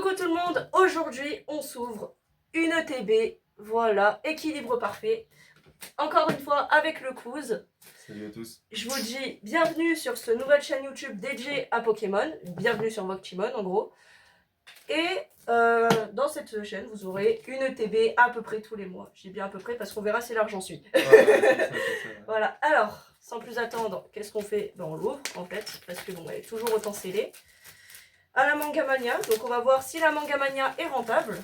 Coucou tout le monde, aujourd'hui on s'ouvre une ETB, voilà, équilibre parfait, encore une fois avec le Kouz. Salut à tous. Je vous dis bienvenue sur cette nouvelle chaîne YouTube dédiée à Pokémon, bienvenue sur Moctimon en gros. Et dans cette chaîne vous aurez une ETB à peu près tous les mois, je dis bien à peu près parce qu'on verra si l'argent suit. Ouais. Voilà, alors sans plus attendre, qu'est-ce qu'on fait? On l'ouvre en fait, parce que bon, elle est toujours autant scellée. À la Mangamania, donc on va voir si la Mangamania est rentable.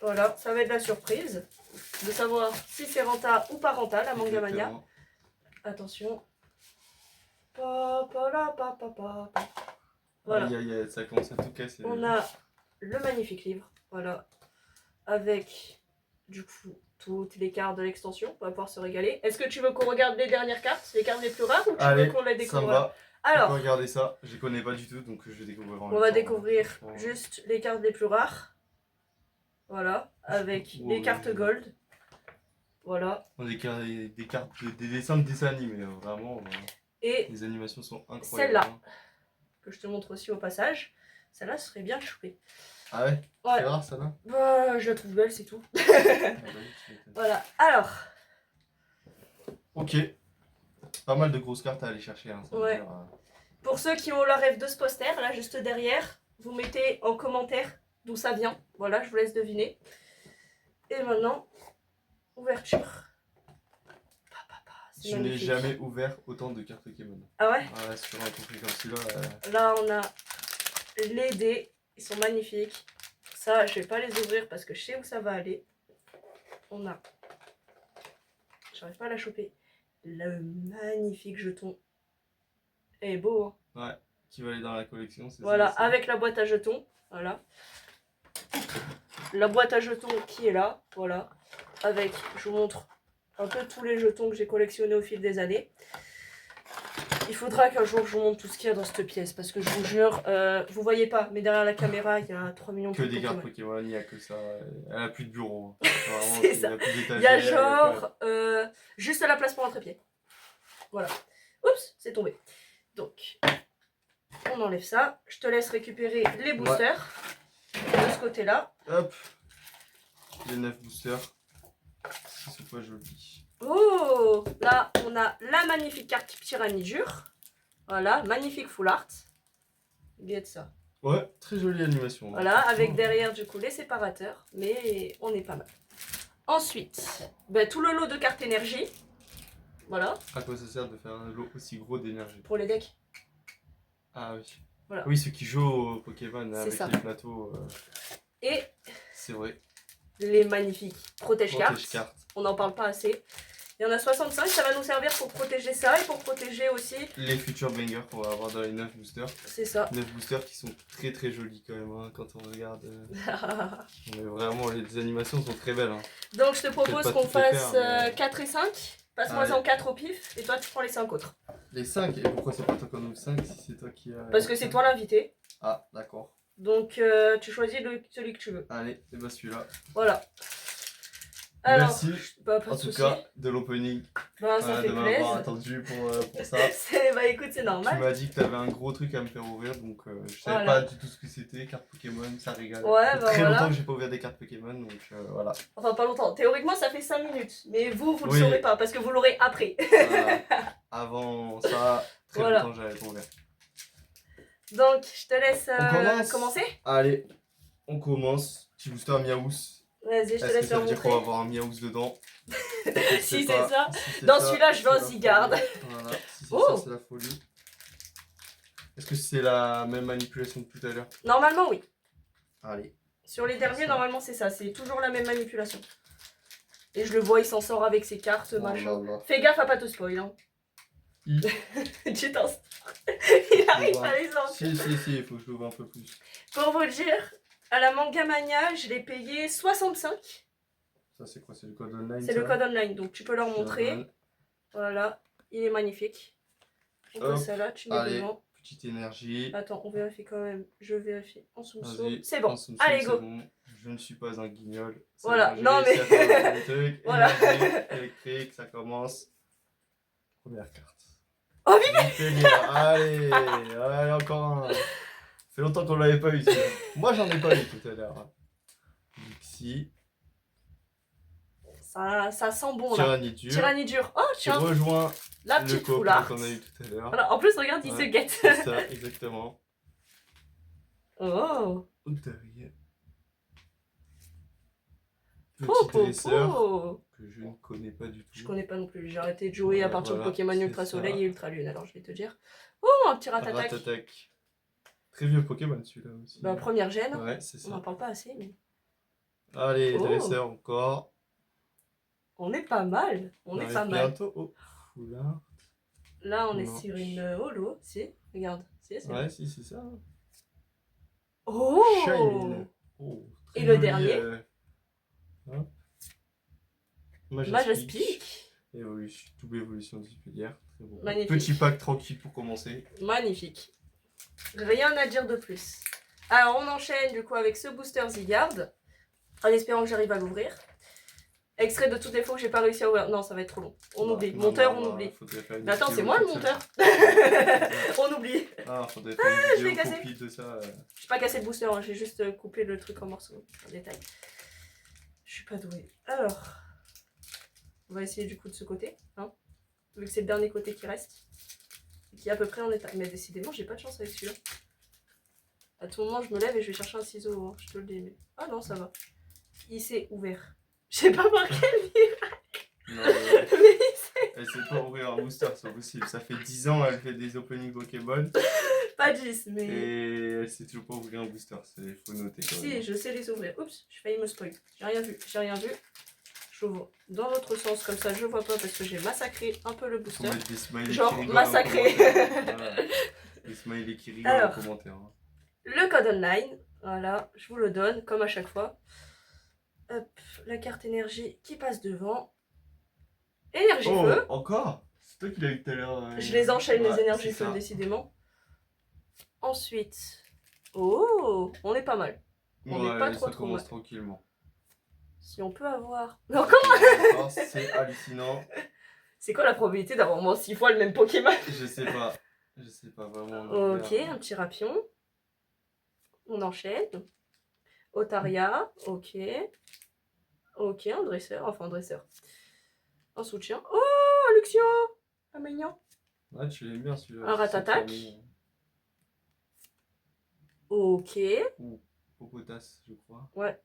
Voilà, ça va être la surprise de savoir si c'est rentable ou pas rentable la Mangamania. Attention. Voilà. Aïe, ça commence à tout casser. On a le magnifique livre, voilà, avec du coup toutes les cartes de l'extension. On va pouvoir se régaler. Est-ce que tu veux qu'on regarde les dernières cartes, les cartes les plus rares, ou tu veux qu'on les découvre? Ça me va. Alors, on peut regarder ça, je connais pas du tout, donc je vais découvrir en même temps. On va découvrir juste les cartes les plus rares. Voilà, avec les cartes gold. Voilà. Des cartes, des dessins de dessins animés, vraiment. Et les animations sont incroyables. Celle-là, que je te montre aussi au passage. Celle-là serait bien chouée. Ah ouais? C'est rare, celle-là? Bah, je la trouve belle, c'est tout. Voilà, alors. Ok. Pas mal de grosses cartes à aller chercher. Hein, ça ouais. dire, Pour ceux qui ont la rêve de ce poster, là, juste derrière, vous mettez en commentaire d'où ça vient. Voilà, je vous laisse deviner. Et maintenant, ouverture. Je n'ai jamais ouvert autant de cartes Pokémon. Ah ouais? Ah ouais, sur un truc comme celui-là. Là, on a les dés. Ils sont magnifiques. Ça, je vais pas les ouvrir parce que je sais où ça va aller. On a... J'arrive pas à la choper. Le magnifique jeton. Et beau, hein? Ouais, qui va aller dans la collection. Voilà, ça, avec la boîte à jetons. Voilà. La boîte à jetons qui est là. Voilà. Avec, je vous montre un peu tous les jetons que j'ai collectionnés au fil des années. Il faudra qu'un jour je vous montre tout ce qu'il y a dans cette pièce. Parce que je vous jure, vous voyez pas, mais derrière la caméra, il y a 3 millions de Pokémon. Que des cartes Pokémon, il n'y a que ça. Elle a plus de bureau. C'est ça. Il y a genre juste à la place pour un trépied. Voilà. Oups, c'est tombé. Donc, on enlève ça. Je te laisse récupérer les boosters de ce côté-là. Hop. Les 9 boosters. C'est ce fois joli. Oh, là, on a la magnifique carte Tyrannijure. Voilà, magnifique full art. Regarde ça. Ouais, très jolie animation. Voilà, avec derrière du coup les séparateurs. Mais on est pas mal. Ensuite, tout le lot de cartes énergie. Voilà. À quoi ça sert de faire un lot aussi gros d'énergie? Pour les decks. Ah oui. Voilà. Oui, ceux qui jouent au Pokémon avec ça. les plateaux. Et c'est vrai. Les magnifiques protège-cartes. On n'en parle pas assez. Il y en a 65, ça va nous servir pour protéger ça et pour protéger aussi les futurs bangers qu'on va avoir dans les 9 boosters. C'est ça. 9 boosters qui sont très très jolis quand même, hein, quand on regarde. Mais vraiment, les animations sont très belles. Hein. Donc je te propose qu'on fasse 4 et 5. Passe-moi en 4 au pif et toi tu prends les 5 autres. Les 5? Et pourquoi c'est pas toi qu'on ouvre 5 si c'est toi qui a... Parce que c'est toi l'invité. Ah, d'accord. Donc tu choisis celui que tu veux. Allez, et bah celui-là. Voilà. Alors, merci en tout cas de l'opening. Ça fait de m'avoir attendu pour ça. Écoute, c'est normal. Tu m'as dit que tu avais un gros truc à me faire ouvrir, donc je savais pas du tout ce que c'était. Cartes Pokémon, ça régale. Ouais, ça fait très longtemps que j'ai pas ouvert des cartes Pokémon, donc voilà. Enfin, pas longtemps. Théoriquement, ça fait 5 minutes. Mais vous le saurez pas parce que vous l'aurez après. Avant ça, très longtemps j'avais pas ouvert. Donc, je te laisse commencer. Allez, on commence. Petit booster Miaous. Vas-y, je te laisse ça veut dire qu'on va avoir un Miaous dedans? Si c'est ça. Dans celui-là, je veux un Zygarde. Voilà, si c'est ça, c'est la folie. Est-ce que c'est la même manipulation que tout à l'heure? Normalement, oui. Allez. Sur les derniers, normalement, c'est ça. C'est toujours la même manipulation. Et je le vois, il s'en sort avec ses cartes, machin. Fais gaffe à pas te spoil. Hein. Tu t'en sors. Il arrive à les sortir. Si, il faut que je l'ouvre un peu plus. Pour vous le dire, à la Mangamania, je l'ai payé 65. Ça, c'est quoi? C'est le code online? C'est le code online, donc tu peux leur montrer. Voilà, il est magnifique. On peut ça là, tu mets devant. Petite énergie. Attends, on vérifie quand même. Je vérifie en soum-soum. C'est bon. Allez, go. Bon. Je ne suis pas un guignol. Voilà, non mais. Voilà. Électrique, ça commence. Première carte. Oh, vite. Allez, encore un. fait longtemps qu'on l'avait pas eu. celui-là. Moi, j'en ai pas eu tout à l'heure. Dixie, Ça sent bon là. Tyranidur, Tyrannidur. Oh qui tiens, rejoint la le petite copain foulard. qu'on a eu tout à l'heure. Voilà, en plus, regarde, il se Ouais, guette. C'est ça, exactement. Oh, Otaria. Petit po, dresseur po. que je ne connais pas du tout. Je connais pas non plus. J'ai arrêté de jouer à Ouais, partir voilà, de Pokémon c'est Ultra Soleil ça. et Ultra Lune, alors je vais te dire. Oh, un petit Ratatac. Ratatac. Très vieux Pokémon celui-là aussi. Bah, première gêne. Ouais, c'est On n'en ça. parle pas assez, mais Allez, Oh. dresseur encore. on est pas mal. On est arrive pas mal. bientôt au foulard. Là, on est Non. sur une holo. Si, regarde. Si, c'est Ouais, si, c'est ça. Oh Shine. Oh, très Et le joli, dernier hop. Majaspic. Double évolution disciplinaire. Très beau. Magnifique. Petit pack tranquille pour commencer. Magnifique. Rien à dire de plus. Alors, on enchaîne du coup avec ce booster Zygarde, en espérant que j'arrive à l'ouvrir. Extrait de toutes les fois que j'ai pas réussi à ouvrir. Non, ça va être trop long. On oublie. Non, Monteur, non, on bah, oublie. faudrait faire une Mais attends, vidéo c'est moi le toute monteur. seule. On oublie. Ah, faudrait faire une l'ai vidéo cassé. copie de ça. J'ai pas cassé le booster, hein, j'ai juste coupé le truc en morceaux, en détail. Je suis pas douée. Alors, on va essayer du coup de ce côté, hein, vu que c'est le dernier côté qui reste, et qui est à peu près en état. Mais décidément, j'ai pas de chance avec celui-là. À tout moment, je me lève et je vais chercher un ciseau, hein, je te le dis. Mais... Ah non, ça va. Il s'est ouvert. Je sais pas par quel Non, mais il s'est... elle sait pas ouvrir un booster, c'est possible. Ça fait 10 ans, elle fait des openings Pokémon. Pas 10, mais... Et elle sait toujours pas ouvrir un booster, il faut noter quand même. Si, je sais les ouvrir. Oups, j'ai failli me spoil. J'ai rien vu, j'ai rien vu. J'ouvre dans l'autre sens, comme ça je vois pas parce que j'ai massacré un peu le Faut booster. mettre des smileys Genre qui rigolent massacré. en commentaire. Voilà. Des smileys qui rigolent Alors. en commentaire. Hein. Le code online, voilà, je vous le donne comme à chaque fois. Hop, la carte énergie qui passe devant. Énergie Oh, feu. encore? C'est toi qui l'as eu tout à l'heure. Je les enchaîne Ouais, les énergies c'est feu ça. décidément. Ensuite, oh, on est pas mal. On n'est pas Ouais, trop ça trop commence mal. tranquillement. Si on peut avoir. Mais encore. Ah, c'est hallucinant. C'est quoi la probabilité d'avoir au moins 6 fois le même Pokémon? Je sais pas. Je sais pas vraiment. Ok, un petit rapion. On enchaîne. Otaria, ok. Ok, un dresseur, enfin un dresseur. Un soutien. Oh, un Luxio! Un mignon. Ouais, tu l'aimes bien celui-là. Un Ratatac. Ok, Ou Popotas, je crois. ouais,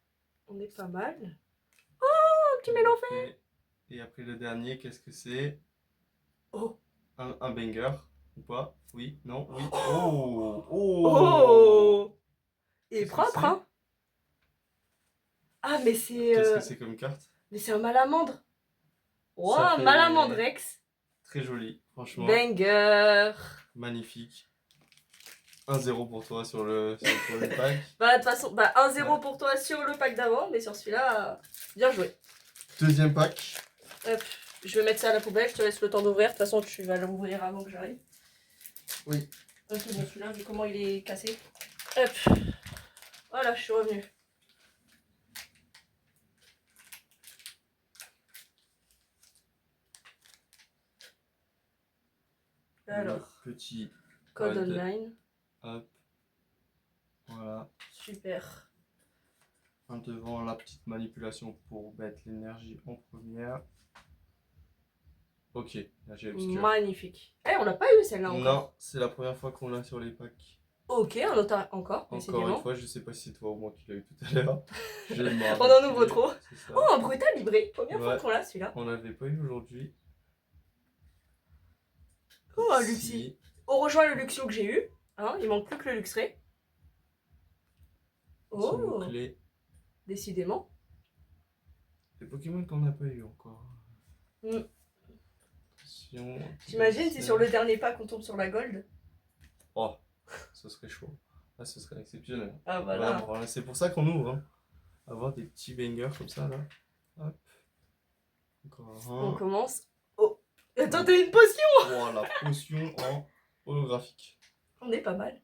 on est pas mal. Un petit Mélanphée. Et après le dernier, qu'est-ce que c'est? Oh, Un banger ou pas? Oui, non, oui. Oh! Oh! oh! Il est Qu'est-ce que propre, c'est? hein? Ah, mais c'est... Qu'est-ce que c'est comme carte? Mais c'est un malamandre. Oh, Ça un fait- malamandrex. Très joli, franchement. Banger. Magnifique. 1-0 pour toi sur le premier pack. Bah, de toute façon, bah, 1-0 Ouais. pour toi sur le pack d'avant, mais sur celui-là, bien joué. Deuxième pack. Hop, je vais mettre ça à la poubelle, je te laisse le temps d'ouvrir. De toute façon, tu vas l'ouvrir avant que j'arrive. Oui. Ok, bon, celui-là, vu comment il est cassé. Hop, voilà, je suis revenue. Alors, Le petit code code. online, Hop. Voilà. super. Un devant la petite manipulation pour mettre l'énergie en première. Ok, là j'ai obscur. Magnifique. Eh, on l'a pas eu celle-là encore. Non, c'est la première fois qu'on l'a sur les packs. Ok, un autre encore, Encore décidément. une fois, je sais pas si c'est toi ou moi qui l'a eu tout à l'heure. Je m'en On en rappelle ouvre plus. trop. C'est ça. Oh, un brutal libré. Première fois Ouais. qu'on l'a celui-là. On l'avait pas eu aujourd'hui. Oh, un Si. Luxie. On rejoint le Luxio que j'ai eu. Hein, il manque plus que le Luxray. Oh, Clé. décidément. Des Pokémon qu'on n'a pas eu encore. Mm. Attention. T'imagines si sur le dernier pack on tombe sur la gold? Oh, ce serait chaud. Là, ce serait exceptionnel. Ah voilà. Voilà, c'est pour ça qu'on ouvre. Hein. Avoir des petits bangers comme ça là. Hop. Encore On un. commence. Oh, attends, t'as une potion? Oh, la potion en holographique. On est pas mal.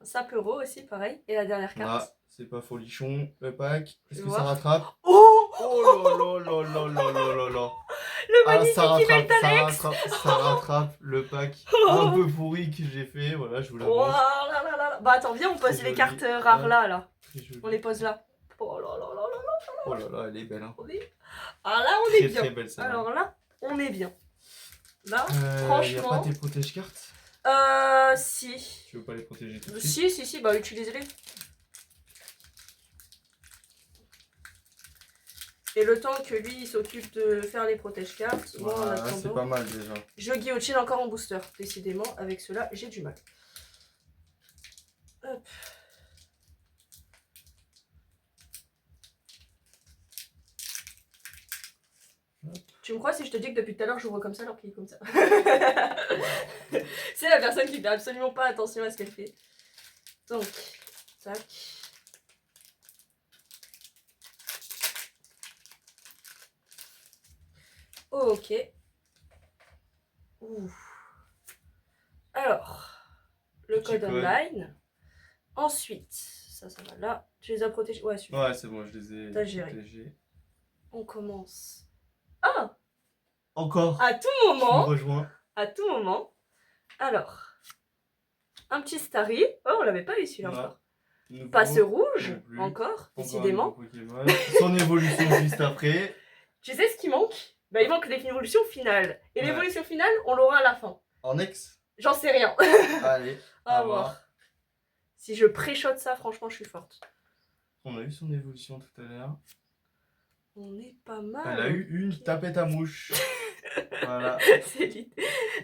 Un Sapero aussi, pareil. Et la dernière Là, carte. c'est pas folichon. Le pack. Est-ce Je que vois. ça rattrape? Oh, Oh là là là là là là là. le Ah, magnifique ça rattrape, Alex. ça rattrape le pack un peu pourri que j'ai fait. Voilà, je vous Oh l'avoue. là là là là. Bah attends, viens, on pose Très les joli. cartes rares Ouais. là. Très joli. On les pose là. Oh là là là là. Oh là là, elle est belle. Hein. Ah là, on Très est bien. très belle celle-là. Alors là, on est bien. Là, Il n'y a franchement. pas tes protège-cartes? Si. Tu veux pas les protéger tout de Si, suite? si, si, bah utilisez-les. Et le temps que lui il s'occupe de faire les protège-cartes, moi en Voilà, c'est attendant, pas mal déjà. je guillotine encore en booster. Décidément, avec cela, j'ai du mal. Hop. Tu me crois si je te dis que depuis tout à l'heure j'ouvre comme ça alors qu'il est comme ça? C'est la personne qui fait absolument pas attention à ce qu'elle fait. Donc, tac. Ok. Ouf. Alors, le Petit code code. online. Ensuite, ça va là. Tu les as protégés? Ouais, super. Ouais, c'est bon, je les ai T'as géré. protégés. On commence. Ah! Encore. À tout Tu me moment. rejoins. À tout moment. Alors, un petit Starry. Oh, on l'avait pas eu celui-là encore. Nouveau, Pas ce rouge, non plus. encore, un décidément. nouveau Pokémon. Son évolution juste après. Tu sais ce qui manque? Bah, il manque l'évolution finale. Et Ouais. l'évolution finale, on l'aura à la fin. En ex. J'en sais rien. Allez, À à voir. voir. Si je préchote ça, franchement, je suis forte. On a eu son évolution tout à l'heure. On est pas mal. Elle a eu une tapette à mouche. Voilà. C'est lit.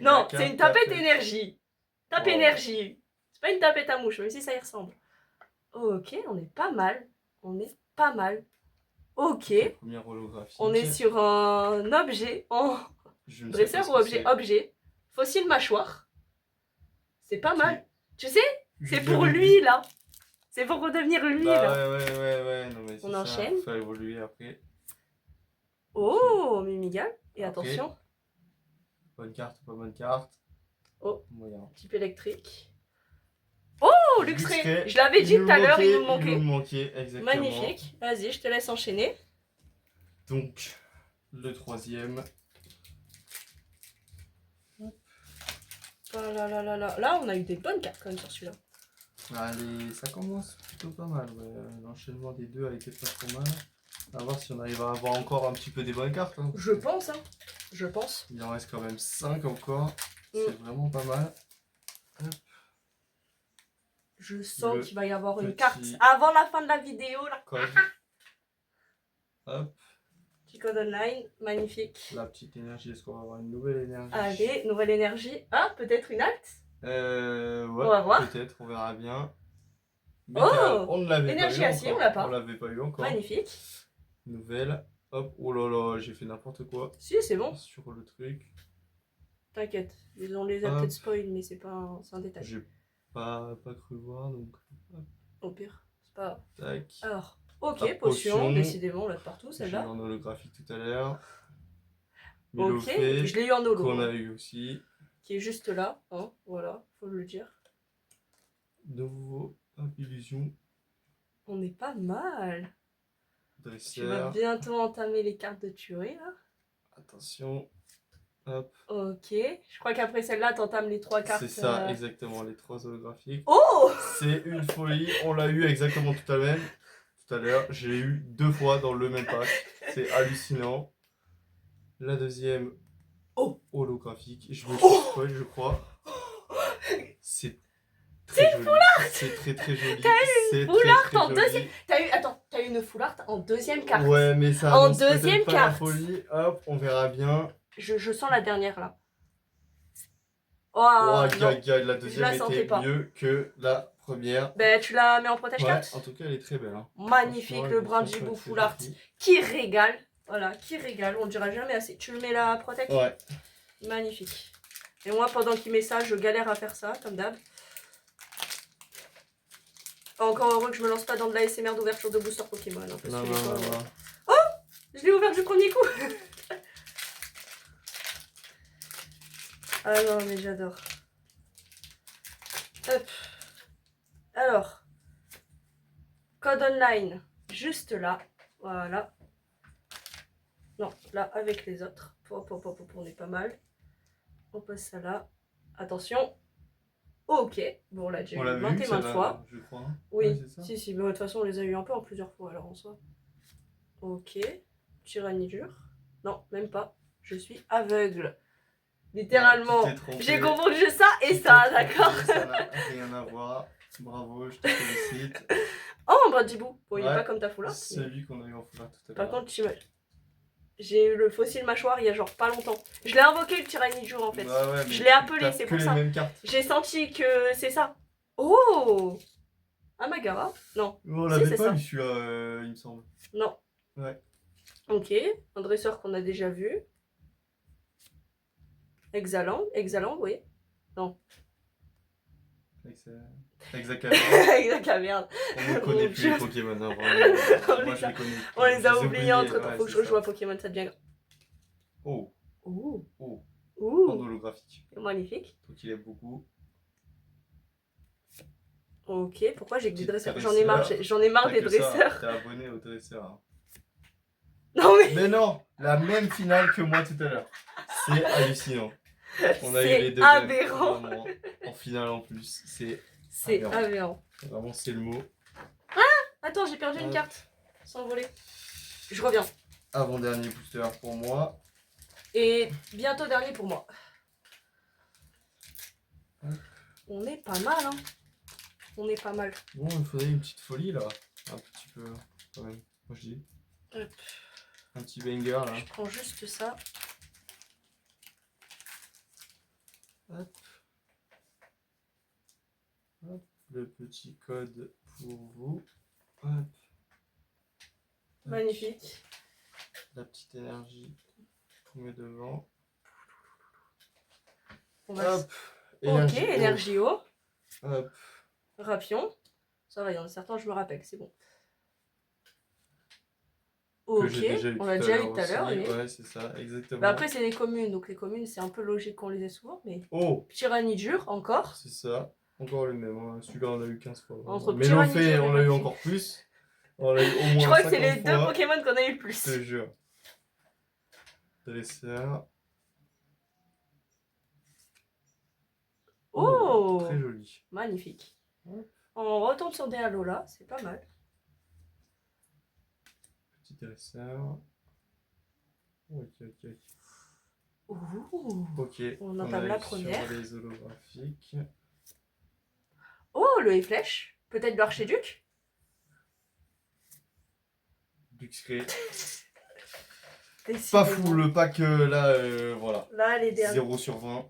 Non, c'est une tapette tapette. énergie. Tape Oh. énergie. C'est pas une tapette à mouche, même si ça y ressemble. Ok, on est pas mal. On est pas mal. Ok. Première holographique. On est sur un objet en Je ne sais dresseur pas ou ce que objet? c'est. Objet. Fossile mâchoire. C'est pas Ok. mal. Tu sais, c'est Je pour l'avais lui vu. là. C'est pour redevenir lui Bah là. ouais. Non, mais On c'est ça. enchaîne. Faut évoluer après. Oh, Mimigal. Et Après. attention. Bonne carte, pas bonne carte. Oh, Moyen. type électrique. Oh, Luxray. Je l'avais dit tout à l'heure, il nous manquait. Il nous manquait, exactement. Magnifique. Vas-y, je te laisse enchaîner. Donc, le troisième. Oh là là là là. Là, on a eu des bonnes cartes quand même sur celui-là. Allez, ça commence plutôt pas mal. Ouais. L'enchaînement des deux a été pas trop mal. À voir si on arrive à avoir encore un petit peu des bonnes cartes. Hein. Je pense, hein. Je pense. Il en reste quand même 5 encore. C'est vraiment pas mal. Hop. Je sens qu'il va y avoir une petit carte avant la fin de la vidéo. Là. Code. Hop. Petit code online. Magnifique. La petite énergie, est-ce qu'on va avoir une nouvelle énergie? Allez, nouvelle énergie. Ah, peut-être une halte? Ouais, on va voir. Peut-être, on verra bien. Oh, on ne l'avait pas eu énergie acier, encore. on l'a pas. On l'avait pas eu encore. Magnifique. Nouvelle. Hop, oh là là, j'ai fait n'importe quoi. Si, c'est bon. Sur le truc. T'inquiète. On les a peut-être spoil, mais c'est pas un détail. J'ai pas cru voir, donc. Hop. Au pire, c'est pas grave. Tac. Alors, ok, Hop, potion, décidément, on l'a de partout, J'ai eu celle-là. en holographique tout à l'heure. Ok, je l'ai eu en holo. Qu'on a eu aussi. Qui est juste là, hein, voilà, faut le dire. Nouveau, hop, illusion. On est pas mal. Dresseur. Tu vas bientôt entamer les cartes de tuerie, là. Attention. Hop. Ok, je crois qu'après celle-là, t'entames les 3 cartes. C'est ça, exactement, les 3 holographiques. Oh! C'est une folie, on l'a eu exactement tout à l'heure. J'ai eu 2 fois dans le même pack. C'est hallucinant. La deuxième, holographique. Je me suis spoil, je crois. C'est très joli. C'est très joli. T'as eu une full art en deuxième. T'as eu une full art en deuxième carte. Ouais, mais ça en annonce deuxième pas carte. la folie. Hop, on verra bien. Je sens la dernière là. Oh, la deuxième était mieux que la première. Ben, tu la mets en protège carte. En tout cas, elle est très belle. Hein. Magnifique, le Brindibou full art qui régale. Voilà, qui régale, on ne dira jamais assez. Tu le mets la protège? Ouais. Magnifique. Et moi, pendant qu'il met ça, je galère à faire ça, comme d'hab. Encore heureux que je me lance pas dans de la SMR d'ouverture de booster Pokémon. Hein, parce que non. Oh! Je l'ai ouvert du premier coup. Ah non, mais j'adore. Hop. Alors. Code online. Juste là. Voilà. Non, là, avec les autres. On est pas mal. On passe ça là. Attention. Ok, bon, on l'a déjà On eu l'a maintes vu, et maintes celle-là, fois. je crois. Hein. Oui, Ouais, c'est ça. si, mais de toute façon, on les a eu un peu en plusieurs fois alors en soi. Ok, tyrannie dure. Non, même pas. Je suis aveugle. Littéralement. Ouais, tu t'es trompé. J'ai confondu ça et Tu ça, t'es trompé, d'accord. Ça n'a rien à voir. Bravo, je te félicite. Oh, un Bradjibou. Bon, il est Ouais, pas comme ta foulard. C'est lui qu'on a eu en foulard tout à l'heure. Par contre, j'ai eu le fossile mâchoire il y a genre pas longtemps. Je l'ai invoqué le Tyranijour en fait. Ouais, Je l'ai appelé, c'est que pour les ça. mêmes cartes. J'ai senti que c'est ça. Oh, Amagara. Non. On Si, l'avait c'est pas ça. eu celui-là, il me semble. Non. Ouais. Ok, un dresseur qu'on a déjà vu. Exhalant, oui. Non. Exactement. Merde. On ne connaît Mon plus Dieu. les Pokémon, hein, vraiment. On Moi, les je a- les connais. On les a Je oubliés entre temps. ouais, Faut que c'est je rejoue ça. à Pokémon, ça devient. Oh, Ouh. oh, en Ouh. holographique. Magnifique. Donc, il aime beaucoup. Ok, pourquoi j'ai que des Petit dresseurs? dresseur. J'en ai marre des dresseurs. T'es abonné au dresseur. Hein. Non mais. Mais non, la même finale que moi tout à l'heure. C'est hallucinant. On a eu C'est les deux aberrant. mêmes, vraiment, en finale en plus. C'est aberrant. Vraiment, c'est le mot. Attends, j'ai perdu une carte. Sans voler. Je reviens. Avant-dernier booster pour moi. Et bientôt dernier pour moi. On est pas mal, hein. On est pas mal. Bon, il faudrait une petite folie là. Un petit peu, quand même. Moi je dis. Hop. Un petit banger là. Je prends juste ça. Hop. Hop. Le petit code pour vous. Hop. Magnifique. La petite énergie qu'on met devant. On va... Hop. Ok, énergie haut. Hop. Rapion. Ça va, il y en a certains, je me rappelle, c'est bon. Que Ok, j'ai déjà eu on l'a déjà eu tout à aussi. l'heure. Oui. Ouais, c'est ça, exactement. Bah après, c'est les communes, donc les communes, c'est un peu logique qu'on les ait souvent, mais. Oh, Tyrannie dure, encore. c'est ça. Encore le même. Hein. Celui-là, on l'a eu 15 fois. Entre Mais Tyrannie l'on fait, dure et on l'a eu Rapion. encore plus. On l'a eu au moins Je crois que c'est 50 les deux fois. Pokémon qu'on a eu le Je plus. te jure. Dresseur. Oh, Très joli. magnifique. Ouais. On retombe sur des halos là, c'est pas mal. Petit dresseur. Ok. Ouh. Ok. On entame la a eu première. Sur les holographiques. Oh, le flèche. Peut-être l'archiduc. Duxcré. Pas Décidément. fou le pack là, voilà. Là, les derniers. 0 sur 20.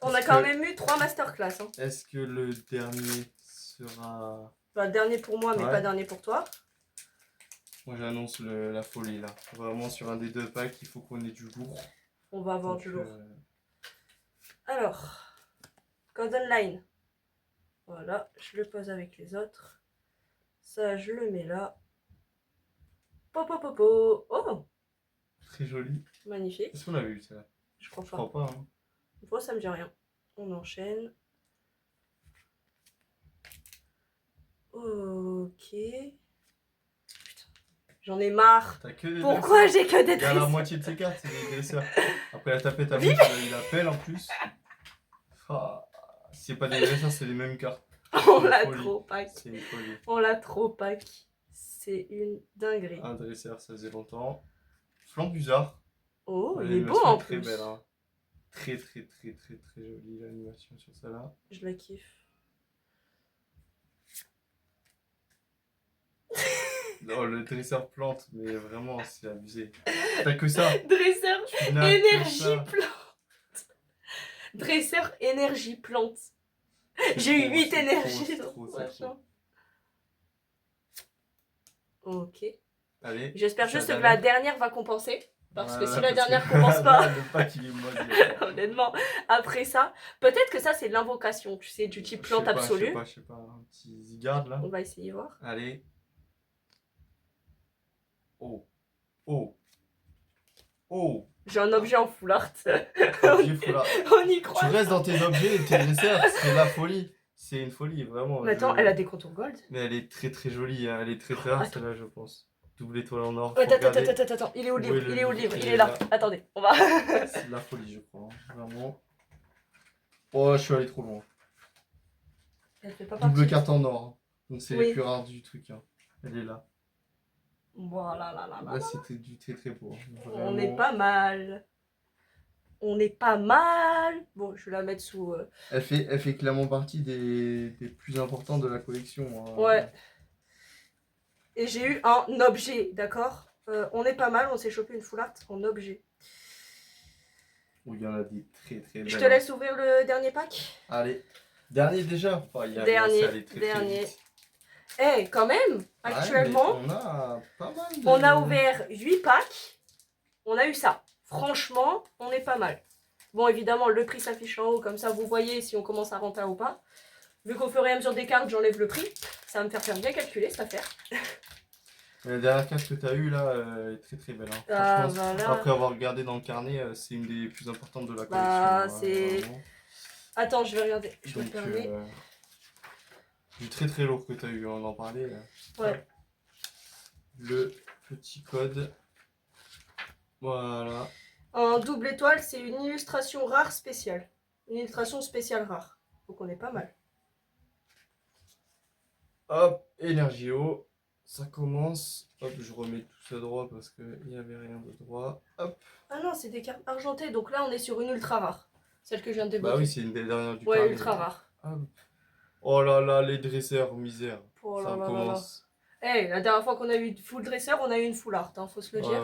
On a quand même eu 3 masterclass. Hein. Est-ce que le dernier sera... Enfin, dernier pour moi, mais Ouais. pas dernier pour toi. Moi j'annonce la folie là. Vraiment sur un des deux packs, il faut qu'on ait du lourd. On va avoir Donc, du lourd. Alors, Golden Line. Voilà, je le pose avec les autres. Ça, je le mets là. Popo. Oh, Très joli. magnifique. Est-ce qu'on avait eu ça? Je crois Je pas. crois pas. Hein. Moi, ça me dit rien. On enchaîne. Ok. Putain, j'en ai marre. T'as que des Pourquoi j'ai que des Il y a la dresseurs? moitié de ses cartes, c'est des dresseurs. Après la tapette à mouche, il appelle en plus. Ah, si c'est pas des dresseurs, c'est les mêmes cartes. On une l'a folie. trop pack. C'est une folie. On l'a trop pack. C'est une dinguerie. Un dresseur, ça faisait longtemps. Flambuzard. Oh, il est beau L'animation en très plus. belle. Hein. Très jolie l'animation sur ça là. Je la kiffe. Non, le dresseur plante, mais vraiment, c'est abusé. T'as que ça. Dresseur Tu n'as que énergie ça. plante. Dresseur énergie plante. C'est J'ai eu trop, 8 c'est énergies trop, dans c'est ce trop. machin. Ok. Allez. J'espère c'est juste la que la dernière va compenser. Parce que Voilà, si la parce dernière que compense pas, là, le pack il est mauvais. honnêtement, après ça, peut-être que ça c'est l'invocation, tu sais, du type plante absolue. Je sais pas, un petit Zygarde là. On va essayer voir. Allez. Oh. J'ai un objet en full art. Objet foulard. On y Tu croit. restes dans tes objets et tes dresseurs, c'est la folie. C'est une folie, vraiment. Mais attends, elle a des contours gold. Mais elle est très jolie, hein. Elle est très rare Attends. celle-là, je pense. Double étoile en or. Attends, il est où le livre? Il est où le livre? Il est là. Attendez, on va. C'est de la folie, je crois. Hein. Vraiment. Oh, je suis allé trop loin. Elle fait pas Double partie. carte en or. Hein. Donc c'est Oui. les plus rares du truc. Hein. Elle est là. Voilà, là, là, là. Là, c'était du très très beau. Hein. On est Vraiment. pas mal. On est pas mal. Bon, je vais la mettre sous... Elle fait clairement partie des plus importants de la collection. Hein. Ouais. Et j'ai eu un objet, d'accord. On est pas mal, on s'est chopé une full art en objet. Où il y en a des très très belles. Je te laisse ouvrir le dernier pack. Allez. Dernier déjà. Enfin, Dernier, ça allait très, dernier. Très vite. Eh, quand même, Ouais, actuellement, mais on a pas mal de... on a ouvert 8 packs. On a eu ça. Franchement, on est pas mal. Bon, évidemment, le prix s'affiche en haut, comme ça vous voyez si on commence à rentrer ou pas. Vu qu'au fur et à mesure des cartes, j'enlève le prix. Ça va me faire bien calculer cette affaire. La dernière carte que tu as eue là, est très très belle. Hein. Ah, Franchement, voilà. après avoir regardé dans le carnet, c'est une des plus importantes de la collection. Bah, hein, c'est... vraiment. Attends, je vais regarder. Je me Donc, permets. du très très lourd que tu as eu, on en parlait. Là. Ouais. Le petit code. Voilà. En double étoile, c'est une illustration rare spéciale. Une illustration spéciale rare. Donc on est pas mal. Hop, Energio. Ça commence. Hop, je remets tout ça droit parce qu'il n'y avait rien de droit. Hop. Ah non, c'est des cartes argentées. Donc là, on est sur une ultra rare. Celle que je viens de débloquer. Bah oui, c'est une des dernières du Ouais, carnet. ultra rare. Hop. Oh là là, les dresseurs, misère. Oh ça là là là commence. Eh, la dernière fois qu'on a eu full dresseur, on a eu une full art, hein, faut se le dire.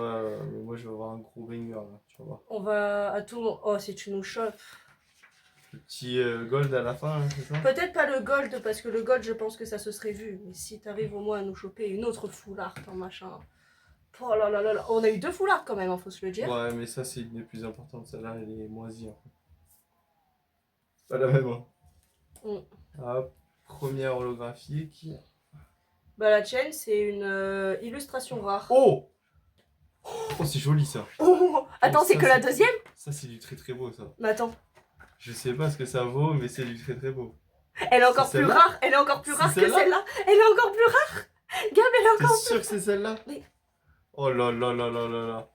Mais moi je vais avoir un gros banger là, tu vas voir. On va à tout. Oh, si tu nous chopes. Le petit gold à la fin, hein, c'est ça? Peut-être pas le gold, parce que le gold, je pense que ça se serait vu. Mais si t'arrives au moins à nous choper une autre full art, en machin. Oh là là là là. On a eu 2 full art quand même, hein, faut se le dire. Ouais, mais ça c'est une des plus importantes, celle-là elle est moisie en fait. Pas la même, hein. Hop, première holographique. Bah, la chaîne, c'est une illustration rare. Oh! Oh, c'est joli ça. Oh, attends, Oh, c'est ça, que la deuxième? Ça c'est du très très beau ça. Mais attends. Je sais pas ce que ça vaut, mais c'est du très très beau. Elle est encore C'est plus celle-là? rare. Elle est encore plus C'est rare que celle-là? celle-là. Elle est encore plus rare. Gab, elle est T'es encore sûr que c'est celle-là? Oui. Oh là là là là là là.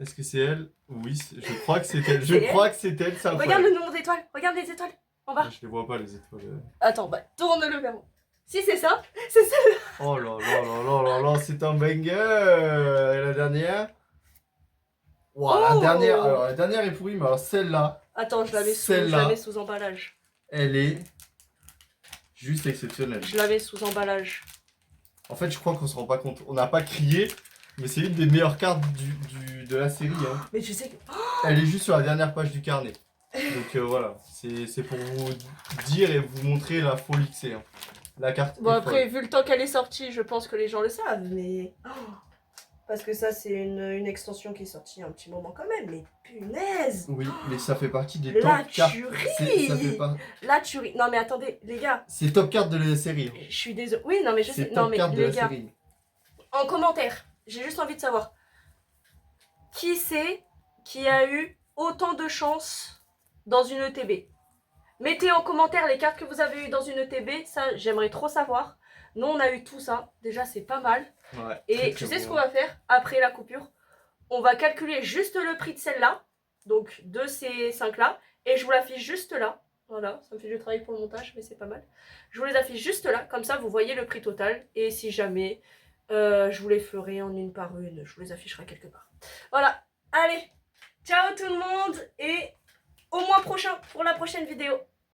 Est-ce que c'est elle? Oui, je crois que c'est elle. Je C'est crois que c'est elle, ça. Regarde le nombre d'étoiles. Regarde les étoiles. En bas. Je les vois pas les étoiles. Attends, bah tourne-le vers moi. Si c'est ça, c'est celle-là. Oh là là là là là là, c'est un banger. Et la dernière? Wow, Oh. la dernière est pourrie, mais alors celle-là, Attends, je la mets Celle-là. sous emballage. elle est juste exceptionnelle. Je la mets sous emballage. En fait, je crois qu'on se rend pas compte. On n'a pas crié, mais c'est une des meilleures cartes de la série. Hein. Mais tu sais que... Elle est juste sur la dernière page du carnet. Donc voilà, c'est pour vous dire et vous montrer la folie que c'est. Hein. La carte. Bon est après, folle. vu le temps qu'elle est sortie, je pense que les gens le savent, mais... Parce que ça, c'est une extension qui est sortie un petit moment quand même, mais punaise. Oui, mais ça fait partie des La top cartes. tuerie. Ça fait pas... La tuerie. Non mais attendez, les gars. C'est top cartes de la série. Je suis désolée. Oui, non mais je sais. C'est Non top mais cartes de les la gars, série. en commentaire, j'ai juste envie de savoir qui c'est qui a eu autant de chance dans une ETB. Mettez en commentaire les cartes que vous avez eues dans une ETB, ça j'aimerais trop savoir. Nous on a eu tout ça, déjà c'est pas mal. Ouais, Et très, tu très sais ce bon. qu'on va faire après la coupure? On va calculer juste le prix de celle-là, donc de ces 5-là, et je vous l'affiche juste là. Voilà, ça me fait du travail pour le montage, mais c'est pas mal. Je vous les affiche juste là, comme ça vous voyez le prix total. Et si jamais je vous les ferai en une par une, je vous les afficherai quelque part. Voilà, allez, ciao tout le monde et au mois prochain pour la prochaine vidéo.